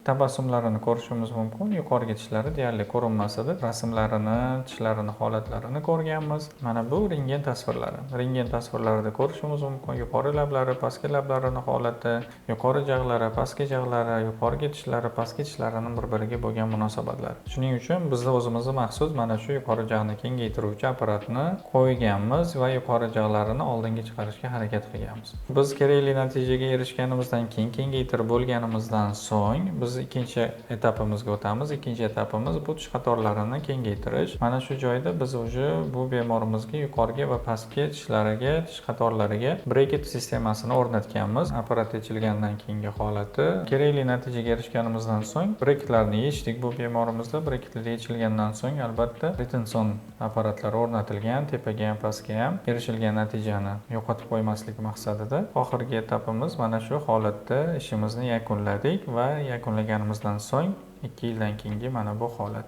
tabassumlarini ko'rishimiz mumkin. Yuqorgi tishlari deyarli ko'rinmasadi. Rasmlarini, tishlarini holatlarini ko'rganmiz. Mana bu rentgen tasvirlari. Rentgen tasvirlarida ko'rishimiz mumkin. Yuqori lablari, pastki lablarini holati, yuqori jag'lari, pastki jag'lari, yuqorgi tishlari, pastki tishlarining bir-biriga bo'lgan munosabatlari. Shuning uchun biz o'zimizni maxsus mana shu yuqori jag'ni kengaytiruvchi apparatni qo'yganmiz va yuqori jag'larini oldinga chiqarishga harakat qilganmiz. Biz kerakli natijaga erishganimizdan keyin kengaytirib bo'lganimizdan so'ng biz ikkinchi etapimizga o'tamiz. Ikkinchi etapimiz bu tish qatorlarini kengaytirish. Mana shu joyda biz bu bemorimizga yuqorgi va pastki tishlariga, tish qatorlariga bracket sistemasini o'rnatganmiz. Apparat yechilgandan keyingi holati. Kerakli natijaga erishganimizdan so'ng bracketlarni yechdik bu bemorimizda. Bracketlar yechilgandan so'ng albatta retension apparatlari o'rnatilgan, tepaga ham pastga ham erishilgan natijani yo'qotib qo'ymaslik maqsadida oxirgi etapimiz mana shu holatda ishimizni yakunladik va yakunlaganimizdan so'ng 2 yildan keyingi mana bu holat.